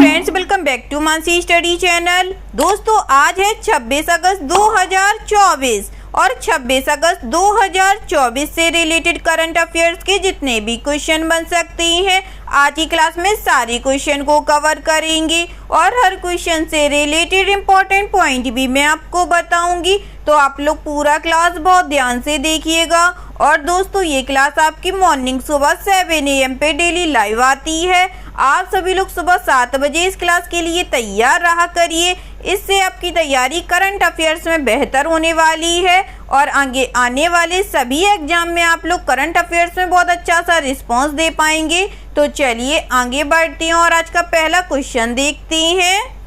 Friends, welcome back to Mansi study channel. दोस्तों, आज है 26 अगस्त 2024 और 26 अगस्त 2024 से रिलेटेड करंट अफेयर्स के जितने भी क्वेश्चन बन सकते हैं आज की क्लास में सारे क्वेश्चन को कवर करेंगे और हर क्वेश्चन से रिलेटेड इम्पोर्टेंट पॉइंट भी मैं आपको बताऊंगी। तो आप लोग पूरा क्लास बहुत ध्यान से देखिएगा। और दोस्तों, ये क्लास आपकी मॉर्निंग सुबह 7 AM पे डेली लाइव आती है। आप सभी लोग सुबह 7 बजे इस क्लास के लिए तैयार रहा करिए। इससे आपकी तैयारी करंट अफेयर्स में बेहतर होने वाली है और आगे आने वाले सभी एग्जाम में आप लोग करंट अफेयर्स में बहुत अच्छा सा रिस्पांस दे पाएंगे। तो चलिए आगे बढ़ते हैं और आज का पहला क्वेश्चन देखते हैं।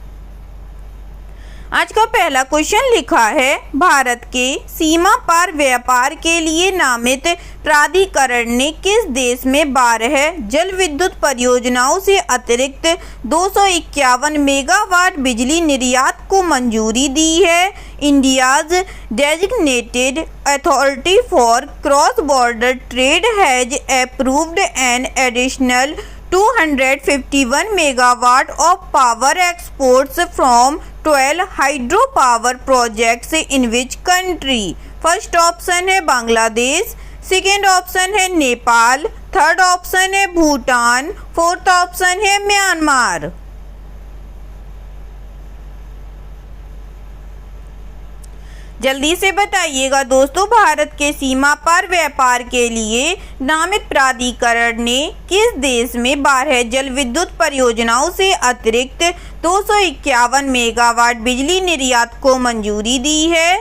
आज का पहला क्वेश्चन लिखा है, भारत के सीमा पार व्यापार के लिए नामित प्राधिकरण ने किस देश में 12 जल विद्युत परियोजनाओं से अतिरिक्त 251 मेगावाट बिजली निर्यात को मंजूरी दी है? India's designated authority for cross border trade has approved an additional 251 megawatt of power exports from 12 hydropower projects in which country? First option है बांग्लादेश, सेकेंड ऑप्शन है नेपाल, थर्ड ऑप्शन है भूटान, फोर्थ ऑप्शन है म्यांमार। जल्दी से बताइएगा दोस्तों, भारत के सीमा पार व्यापार के लिए नामित प्राधिकरण ने किस देश में 12 जल विद्युत परियोजनाओं से अतिरिक्त 251 मेगावाट बिजली निर्यात को मंजूरी दी है?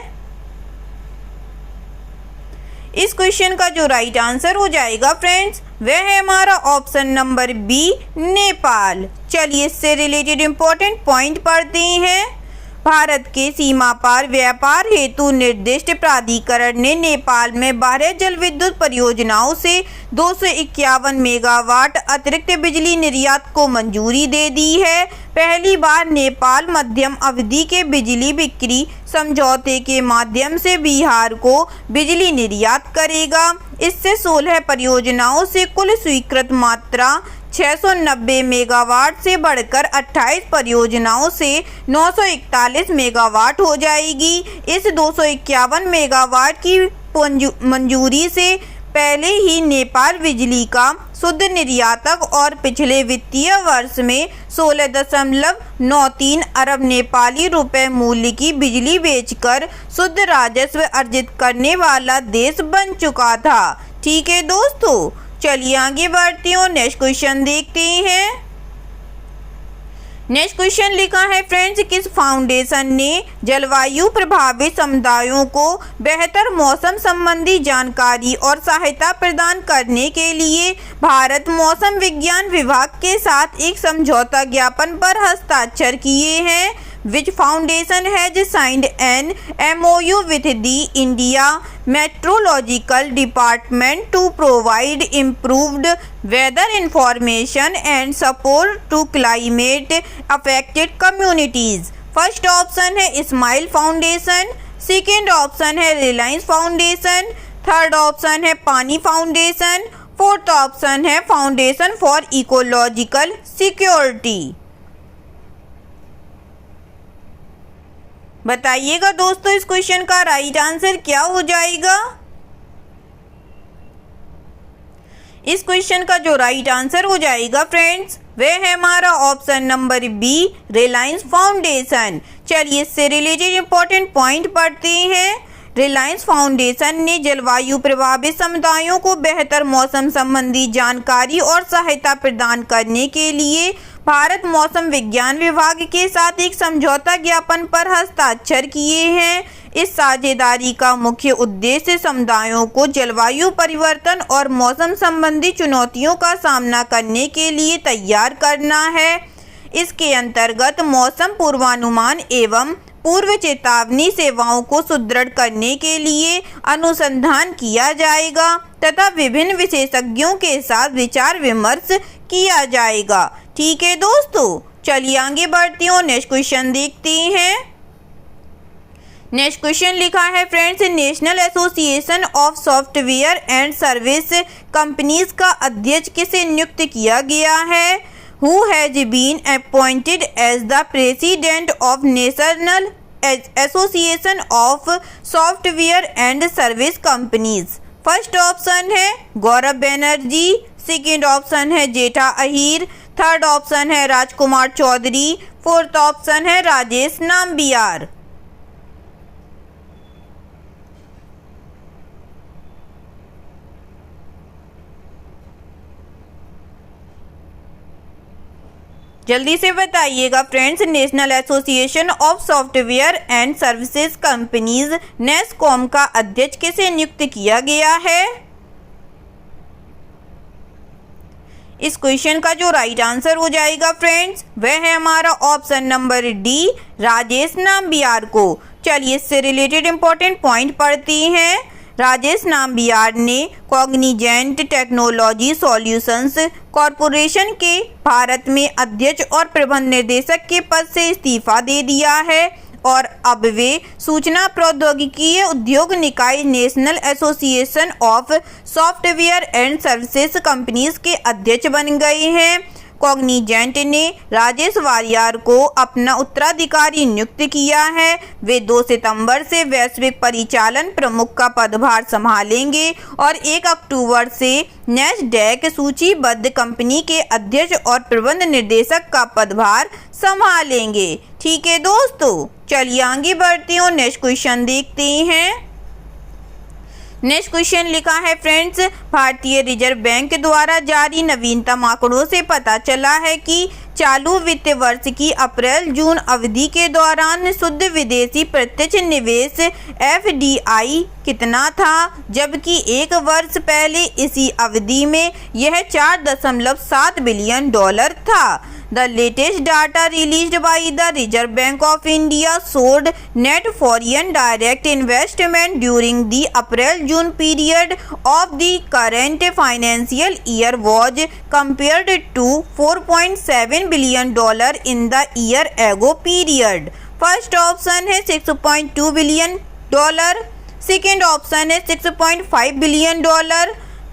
इस क्वेश्चन का जो राइट आंसर हो जाएगा फ्रेंड्स, वह है हमारा ऑप्शन नंबर बी, नेपाल। चलिए इससे रिलेटेड इंपॉर्टेंट पॉइंट पढ़ते हैं। भारत के सीमा पार व्यापार हेतु निर्दिष्ट प्राधिकरण ने नेपाल में 12 जल विद्युत परियोजनाओं से 251 मेगावाट अतिरिक्त बिजली निर्यात को मंजूरी दे दी है। पहली बार नेपाल मध्यम अवधि के बिजली बिक्री समझौते के माध्यम से बिहार को बिजली निर्यात करेगा। इससे 16 परियोजनाओं से कुल स्वीकृत मात्रा 690 मेगावाट से बढ़कर 28 परियोजनाओं से 941 मेगावाट हो जाएगी। इस 251 मेगावाट की मंजूरी से पहले ही नेपाल बिजली का शुद्ध निर्यातक और पिछले वित्तीय वर्ष में 16.93 अरब नेपाली रुपए मूल्य की बिजली बेचकर शुद्ध राजस्व अर्जित करने वाला देश बन चुका था। ठीक है दोस्तों, चलिए आगे बढ़ते हैं और नेक्स्ट क्वेश्चन देखते हैं। नेक्स्ट क्वेश्चन लिखा है फ्रेंड्स, किस फाउंडेशन ने जलवायु प्रभावित समुदायों को बेहतर मौसम संबंधी जानकारी और सहायता प्रदान करने के लिए भारत मौसम विज्ञान विभाग के साथ एक समझौता ज्ञापन पर हस्ताक्षर किए हैं? Which foundation has signed an MOU with the India Meteorological Department to provide improved weather information and support to climate affected communities? First option है स्माइल फाउंडेशन, सेकेंड ऑप्शन है रिलायंस फाउंडेशन, थर्ड ऑप्शन है पानी foundation, fourth option है foundation for ecological security. बताइएगा दोस्तों, इस question का right answer क्या हो जाएगा? इस क्वेश्चन का जो राइट आंसर हो जाएगा फ्रेंड्स, वह है हमारा option number B, Reliance Foundation. चलिए इससे रिलेटेड इंपॉर्टेंट पॉइंट पढ़ते हैं। रिलायंस फाउंडेशन ने जलवायु प्रभावित समुदायों को बेहतर मौसम संबंधी जानकारी और सहायता प्रदान करने के लिए भारत मौसम विज्ञान विभाग के साथ एक समझौता ज्ञापन पर हस्ताक्षर किए हैं। इस साझेदारी का मुख्य उद्देश्य समुदायों को जलवायु परिवर्तन और मौसम संबंधी चुनौतियों का सामना करने के लिए तैयार करना है। इसके अंतर्गत मौसम पूर्वानुमान एवं पूर्व चेतावनी सेवाओं को सुदृढ़ करने के लिए अनुसंधान किया जाएगा तथा विभिन्न विशेषज्ञों के साथ विचार विमर्श किया जाएगा। ठीक है दोस्तों, चलिए आगे बढ़ते हैं और नेक्स्ट क्वेश्चन देखते हैं। नेक्स्ट क्वेश्चन लिखा है friends, national association of software and service companies का अध्यक्ष किसे नियुक्त किया गया है? who has been appointed as the president of National Association of Software and Service Companies? First option है गौरव बनर्जी, सेकेंड ऑप्शन है जेठा अहीर, थर्ड ऑप्शन है राजकुमार चौधरी, फोर्थ ऑप्शन है राजेश नाम्बियार। जल्दी से बताइएगा friends. National association of software and services companies NASSCOM का अध्यक्ष किसे नियुक्त किया गया है? इस क्वेश्चन का जो राइट आंसर हो जाएगा फ्रेंड्स वह है हमारा option number D, Rajesh Nambiar को। चलिए इससे रिलेटेड इंपॉर्टेंट पॉइंट पढ़ते हैं। राजेश नाम्बियार ने कॉग्निजेंट टेक्नोलॉजी सॉल्यूशंस कॉरपोरेशन के भारत में अध्यक्ष और प्रबंध निदेशक के पद से इस्तीफा दे दिया है और अब वे सूचना प्रौद्योगिकी उद्योग निकाय national association of software and services companies के अध्यक्ष बन गए हैं। कॉग्निजेंट ने राजेश वारियर को अपना उत्तराधिकारी नियुक्त किया है। वे 2 सितंबर से वैश्विक परिचालन प्रमुख का पदभार संभालेंगे और 1 अक्टूबर से नैस्डैक सूचीबद्ध कंपनी के अध्यक्ष और प्रबंध निर्देशक का पदभार संभालेंगे। ठीक है दोस्तों, चलिए आगे बढ़ते हैं और नेक्स्ट क्वेश्चन देखते हैं। नेक्स्ट क्वेश्चन लिखा है फ्रेंड्स, भारतीय रिजर्व बैंक द्वारा जारी नवीनतम आंकड़ों से पता चला है कि चालू वित्त वर्ष की अप्रैल-जून अवधि के दौरान शुद्ध विदेशी प्रत्यक्ष निवेश FDI कितना था, जबकि एक वर्ष पहले इसी अवधि में यह $4.7 बिलियन था। The latest data released by the Reserve Bank of India showed net foreign direct investment during the April-June period of the current financial year was compared to $4.7 billion in the year ago period. First option है $6.2 billion, second option है $6.5 billion,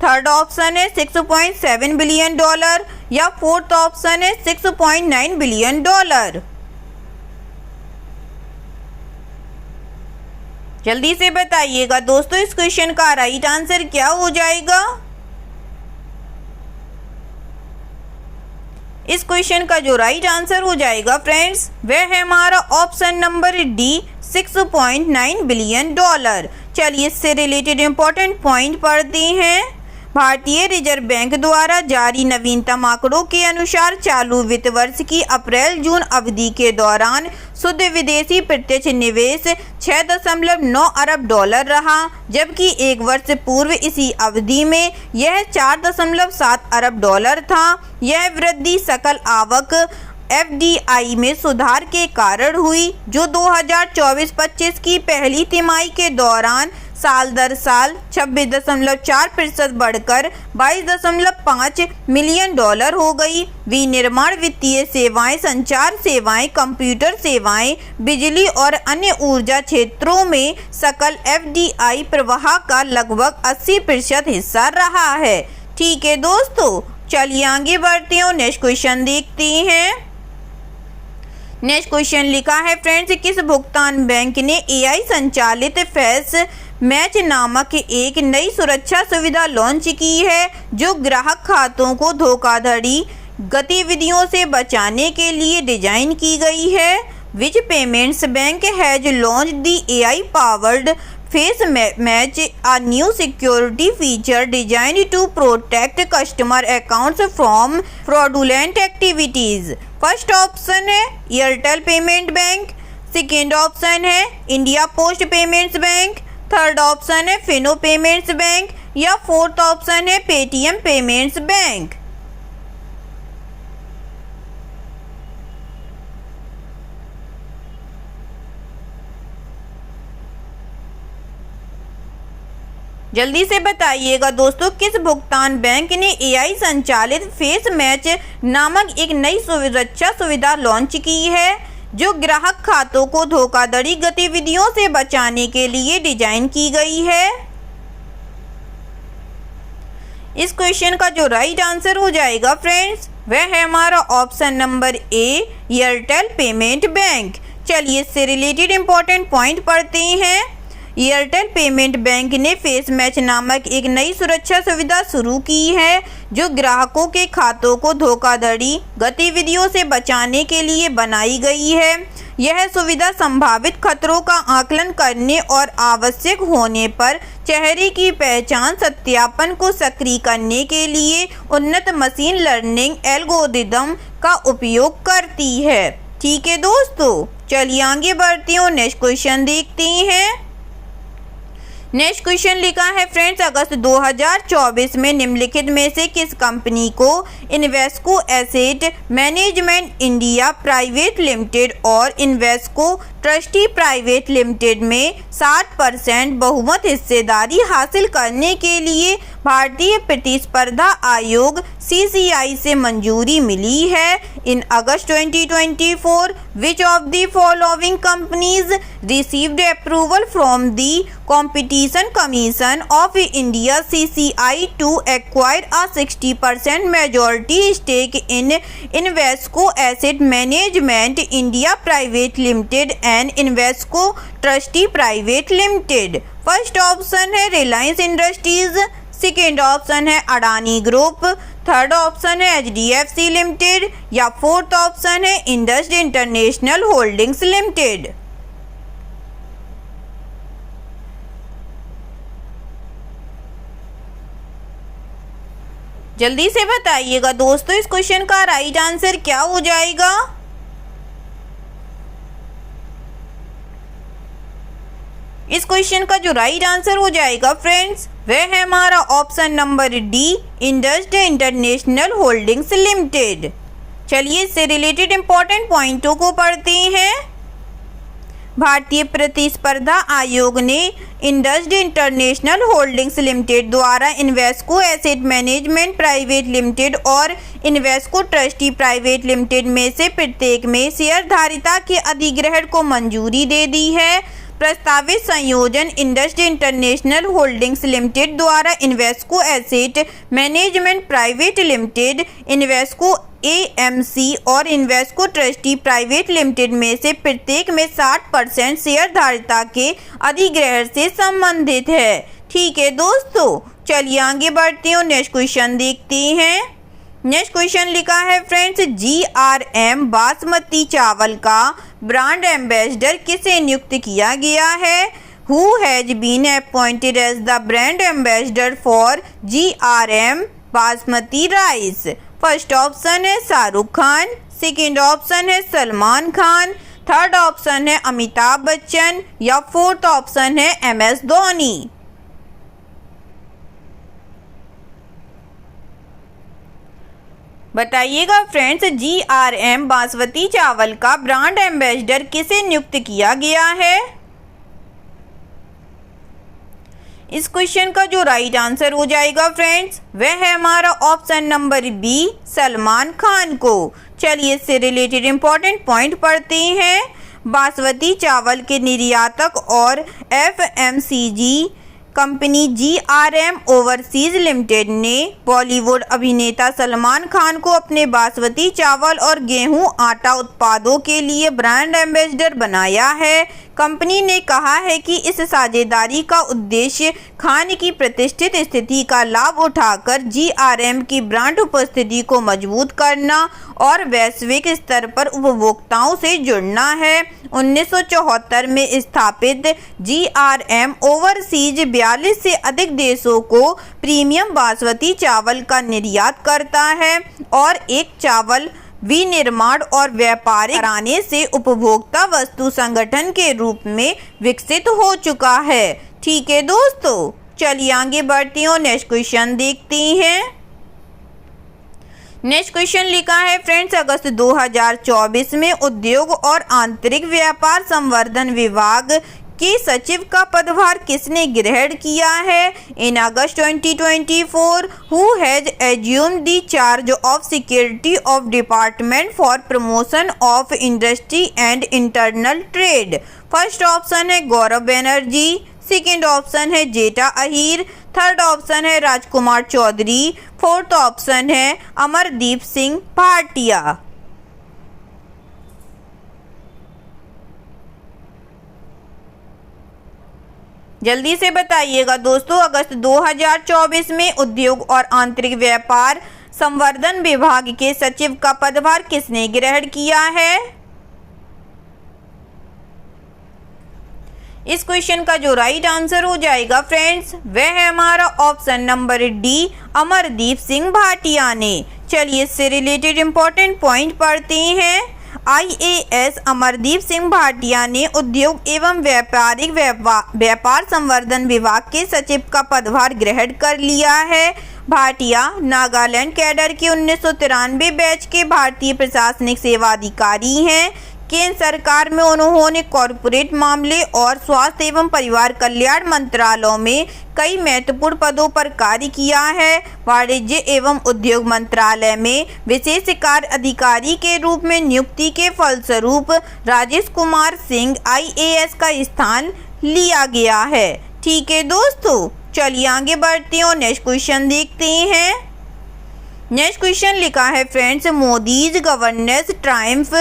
third option है $6.7 billion या fourth option है $6.9 billion. जल्दी से बताइएगा दोस्तों इस क्वेश्चन का राइट आंसर क्या हो जाएगा। इस क्वेश्चन का जो राइट आंसर हो जाएगा फ्रेंड्स वह है हमारा ऑप्शन नंबर डी, $6.9 बिलियन। चलिए इससे रिलेटेड इंपॉर्टेंट पॉइंट पढ़ते हैं। भारतीय रिजर्व बैंक द्वारा जारी नवीनतम आंकड़ों के अनुसार चालू वित्त वर्ष की अप्रैल-जून अवधि के दौरान शुद्ध विदेशी प्रत्यक्ष निवेश $6.9 अरब रहा, जबकि एक वर्ष पूर्व इसी अवधि में यह $4.7 अरब था। यह वृद्धि सकल आवक FDI में सुधार के कारण हुई, जो 2024-25 की पहली तिमाही के दौरान साल दर साल 26.4% बढ़कर $22.5 मिलियन हो गई। विनिर्माण, वित्तीय सेवाएं, संचार सेवाएं, कंप्यूटर सेवाएं, बिजली और अन्य ऊर्जा क्षेत्रों में सकल FDI प्रवाह का लगभग 80% हिस्सा रहा है। ठीक है दोस्तों, चलिए आगे बढ़ते हैं और नेक्स्ट क्वेश्चन देखते हैं। नेक्स्ट क्वेश्चन लिखा है फ्रेंड्स, किस भुगतान बैंक ने AI संचालित फेस मैच नामक एक नई सुरक्षा सुविधा लॉन्च की है, जो ग्राहक खातों को धोखाधड़ी गतिविधियों से बचाने के लिए डिजाइन की गई है। Which payments bank has launch the AI powered face match, a new security feature designed to protect customer accounts from fraudulent activities? First option है Airtel payment bank, second option है India Post payments bank, third option है Fino payments bank या fourth option है Paytm payments bank. जल्दी से बताइएगा दोस्तों, किस भुगतान बैंक ने AI संचालित फेस मैच नामक एक नई सुरक्षा सुविधा लॉन्च की है, जो ग्राहक खातों को धोखाधड़ी गतिविधियों से बचाने के लिए डिजाइन की गई है। इस क्वेश्चन का जो राइट आंसर हो जाएगा फ्रेंड्स, वह है हमारा option number A, Airtel payment bank. चलिए इससे रिलेटेड इंपॉर्टेंट पॉइंट पढ़ते हैं। एयरटेल पेमेंट बैंक ने फेस मैच नामक एक नई सुरक्षा सुविधा शुरू की है, जो ग्राहकों के खातों को धोखाधड़ी गतिविधियों से बचाने के लिए बनाई गई है। यह सुविधा संभावित खतरों का आकलन करने और आवश्यक होने पर चेहरे की पहचान सत्यापन को सक्रिय करने के लिए उन्नत मशीन लर्निंग एल्गोरिदम का उपयोग करती है। ठीक है दोस्तों, चलिए आगे बढ़ती हूँ, नेक्स्ट क्वेश्चन देखते हैं। नेक्स्ट क्वेश्चन लिखा है फ्रेंड्स, अगस्त 2024 में निम्नलिखित में से किस कंपनी को Invesco asset management India private limited और इन्वेस्को ट्रस्टी प्राइवेट लिमिटेड में 60% बहुमत हिस्सेदारी हासिल करने के लिए भारतीय प्रतिस्पर्धा आयोग CCI से मंजूरी मिली है? In August 2024, which of the following companies received approval from the Competition Commission of India CCI to acquire a 60% majority stake in Invesco Asset Management India Private Limited and Invesco Trustee Private Limited? First option है Reliance industries, second option है Adani group, third option है HDFC limited या fourth option है Indus international holdings limited. जल्दी से बताइएगा दोस्तों, इस क्वेश्चन का राइट आंसर क्या हो जाएगा? इस क्वेश्चन का जो राइट आंसर हो जाएगा फ्रेंड्स, वह है हमारा option number D, Indus international holdings limited. चलिए इससे रिलेटेड इंपॉर्टेंट पॉइंटों को पढ़ते हैं। भारतीय प्रतिस्पर्धा आयोग ने इंडस इंटरनेशनल होल्डिंग्स लिमिटेड द्वारा Invesco asset management private limited और इन्वेस्को ट्रस्टी प्राइवेट लिमिटेड में से प्रत्येक में शेयरधारिता के अधिग्रहण को मंजूरी दे दी है। प्रस्तावित संयोजन इंडस इंटरनेशनल होल्डिंग्स लिमिटेड द्वारा Invesco asset management private limited, Invesco AMC और इन्वेस्को ट्रस्टी प्राइवेट लिमिटेड में से प्रत्येक में 60% शेयरधारिता के अधिग्रहण से संबंधित है। ठीक है दोस्तों, चलिए आगे बढ़ते हैं, नेक्स्ट क्वेश्चन देखते हैं। नेक्स्ट क्वेश्चन लिखा है फ्रेंड्स, GRM बासमती चावल का ब्रांड एम्बेसडर किसे नियुक्त किया गया है? Who has been appointed as the brand ambassador for GRM basmati rice? First option है शाहरुख खान, सेकेंड ऑप्शन है सलमान खान, थर्ड ऑप्शन है अमिताभ बच्चन या फोर्थ ऑप्शन है MS धोनी। बताइएगा फ्रेंड्स, GRM बासमती चावल का ब्रांड एम्बेसडर किसे नियुक्त किया गया है? इस क्वेश्चन का जो राइट आंसर हो जाएगा फ्रेंड्स, वह है हमारा option number B, Salman Khan को। चलिए इससे रिलेटेड इंपॉर्टेंट पॉइंट पढ़ते हैं। बासमती चावल के निर्यातक और FMCG company GRM overseas limited ने बॉलीवुड अभिनेता सलमान खान को अपने बासमती चावल और गेहूं आटा उत्पादों के लिए ब्रांड एम्बेसडर बनाया है। कंपनी ने कहा है कि इस साझेदारी का उद्देश्य खान की प्रतिष्ठित स्थिति का लाभ उठाकर GRM की ब्रांड उपस्थिति को मजबूत करना और वैश्विक स्तर पर उपभोक्ताओं से जुड़ना है। 1974 में स्थापित GRM ओवरसीज 42 से अधिक देशों को प्रीमियम बासमती चावल का निर्यात करता है और एक चावल विनिर्माण और व्यापार कराने से उपभोक्ता वस्तु संगठन के रूप में विकसित हो चुका है। ठीक है दोस्तों, चलिए आगे बढ़ती हूँ, नेक्स्ट क्वेश्चन देखते हैं। नेक्स्ट क्वेश्चन लिखा है फ्रेंड्स, अगस्त 2024 में उद्योग और आंतरिक व्यापार संवर्धन विभाग के सचिव का पदभार किसने ग्रहण किया है? In August 2024, who has assumed the charge of security of department for promotion of industry and internal trade? First option है गौरव बनर्जी, सेकेंड ऑप्शन है जेठा अहीर, थर्ड ऑप्शन है राजकुमार चौधरी, फोर्थ ऑप्शन है अमरदीप सिंह भाटिया। जल्दी से बताइएगा दोस्तों, अगस्त 2024 में उद्योग और आंतरिक व्यापार संवर्धन विभाग के सचिव का पदभार किसने ग्रहण किया है? इस क्वेश्चन का जो राइट आंसर हो जाएगा फ्रेंड्स, वह है हमारा option number D, Amardeep Singh Bhatia ने। चलिए इससे रिलेटेड इंपॉर्टेंट पॉइंट पढ़ते हैं। IAS अमरदीप सिंह भाटिया ने उद्योग एवं व्यापार संवर्धन विभाग के सचिव का पदभार ग्रहण कर लिया है। भाटिया नागालैंड कैडर के 1993 बैच के भारतीय प्रशासनिक सेवा अधिकारी हैं। केंद्र सरकार में उन्होंने कॉरपोरेट मामले और स्वास्थ्य एवं परिवार कल्याण मंत्रालयों में कई महत्वपूर्ण पदों पर कार्य किया है। वाणिज्य एवं उद्योग मंत्रालय में विशेष कार्य अधिकारी के रूप में नियुक्ति के फलस्वरूप राजेश कुमार सिंह IAS का स्थान लिया गया है। ठीक है दोस्तों, चलिए आगे बढ़ते हैं और नेक्स्ट क्वेश्चन देखते हैं। नेक्स्ट क्वेश्चन लिखा है friends, Modi's governance triumph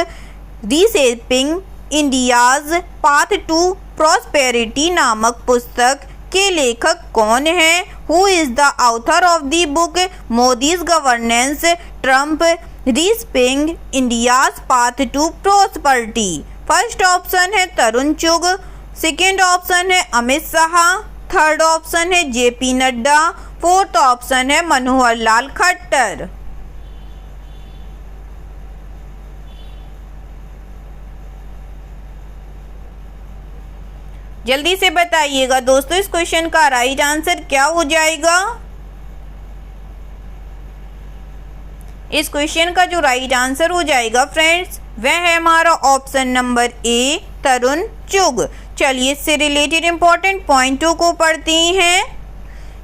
reshaping India's path to prosperity नामक पुस्तक के लेखक कौन हैं? Who is the author of the book Modi's governance triumph reshaping India's path to prosperity? First option है तरुण चुग, सेकेंड ऑप्शन है अमित शाह, थर्ड ऑप्शन है JP नड्डा, फोर्थ ऑप्शन है मनोहर लाल खट्टर। जल्दी से बताइएगा दोस्तों, इस क्वेश्चन का राइट आंसर क्या हो जाएगा? इस क्वेश्चन का जो राइट आंसर हो जाएगा फ्रेंड्स, वह है हमारा ऑप्शन नंबर ए, तरुण चुग। चलिए इससे रिलेटेड इंपॉर्टेंट पॉइंटों को पढ़ते हैं।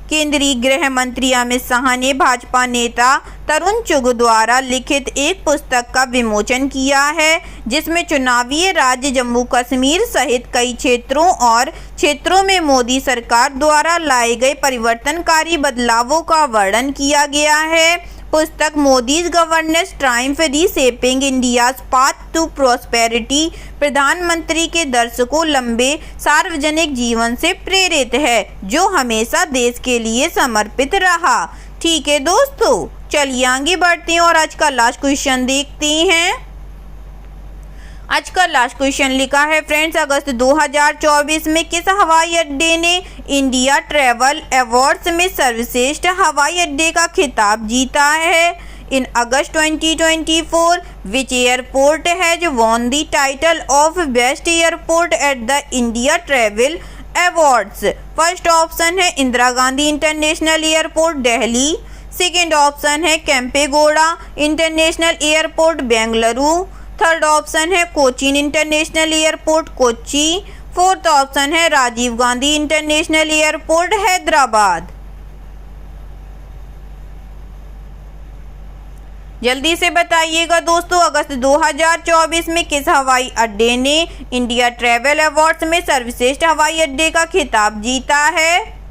केंद्रीय गृह मंत्री अमित शाह ने भाजपा नेता तरुण चुग द्वारा लिखित एक पुस्तक का विमोचन किया है, जिसमें चुनावी राज्य जम्मू कश्मीर सहित कई क्षेत्रों में मोदी सरकार द्वारा लाए गए परिवर्तनकारी बदलावों का वर्णन किया गया है। पुस्तक Modi's governance triumph reshaping India's path to prosperity प्रधानमंत्री के दर्शकों लंबे सार्वजनिक जीवन से प्रेरित है, जो हमेशा देश के लिए समर्पित रहा। ठीक है दोस्तों, चलिए आगे बढ़ते हैं और आज का लास्ट क्वेश्चन देखते हैं। आज का लास्ट क्वेश्चन लिखा है फ्रेंड्स, अगस्त 2024 में किस हवाई अड्डे ने इंडिया ट्रैवल अवार्ड्स में सर्वश्रेष्ठ हवाई अड्डे का खिताब जीता है? In August 2024 which airport has won the title of best airport at the India travel awards? First option है Indira Gandhi international airport Delhi, second option है Kempegowda international airport Bengaluru, third option है Cochin international airport Kochi, fourth option है राजीव गांधी इंटरनेशनल एयरपोर्ट हैदराबाद। जल्दी से बताइएगा दोस्तों, अगस्त 2024 में किस हवाई अड्डे ने इंडिया ट्रैवल अवार्ड्स में सर्वश्रेष्ठ हवाई अड्डे का खिताब जीता है?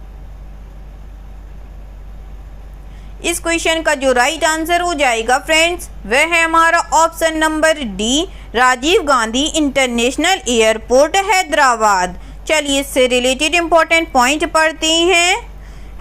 इस क्वेश्चन का जो राइट आंसर हो जाएगा फ्रेंड्स, वह है हमारा option number D, Rajiv Gandhi international airport Hyderabad. चलिए इससे रिलेटेड इंपॉर्टेंट पॉइंट पढ़ते हैं।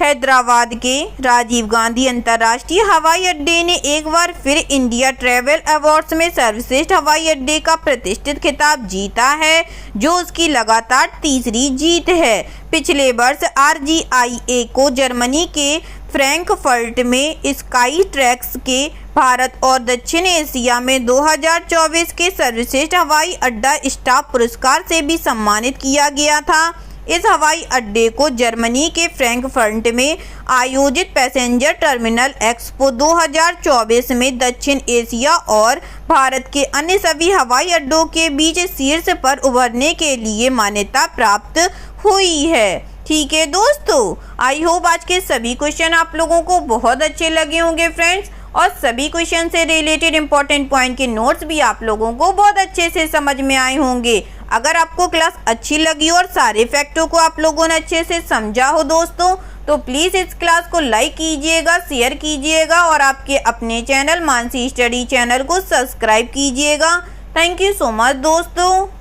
हैदराबाद के राजीव गांधी अंतर्राष्ट्रीय हवाई अड्डे ने एक बार फिर इंडिया ट्रैवल अवार्ड्स में सर्वश्रेष्ठ हवाई अड्डे का प्रतिष्ठित खिताब जीता है, जो उसकी लगातार तीसरी जीत है। पिछले वर्ष RGIA को जर्मनी के फ्रैंकफर्ट में स्काई ट्रैक्स के भारत और दक्षिण एशिया में 2024 के सर्वश्रेष्ठ हवाई अड्डा स्टाफ पुरस्कार से भी सम्मानित किया गया था। इस हवाई अड्डे को जर्मनी के फ्रैंकफर्ट में आयोजित पैसेंजर टर्मिनल एक्सपो 2024 में दक्षिण एशिया और भारत के अन्य सभी हवाई अड्डों के बीच शीर्ष पर उभरने के लिए मान्यता प्राप्त हुई है। ठीक है दोस्तों, आई होप आज के सभी क्वेश्चन आप लोगों को बहुत अच्छे लगे होंगे फ्रेंड्स, और सभी क्वेश्चन से रिलेटेड इंपॉर्टेंट पॉइंट के नोट्स भी आप लोगों को बहुत अच्छे से समझ में आए होंगे। अगर आपको क्लास अच्छी लगी और सारे फैक्टों को आप लोगों ने अच्छे से समझा हो दोस्तों, तो प्लीज़ इस क्लास को लाइक कीजिएगा, शेयर कीजिएगा और आपके अपने चैनल मानसी स्टडी चैनल को सब्सक्राइब कीजिएगा। थैंक यू सो मच दोस्तों।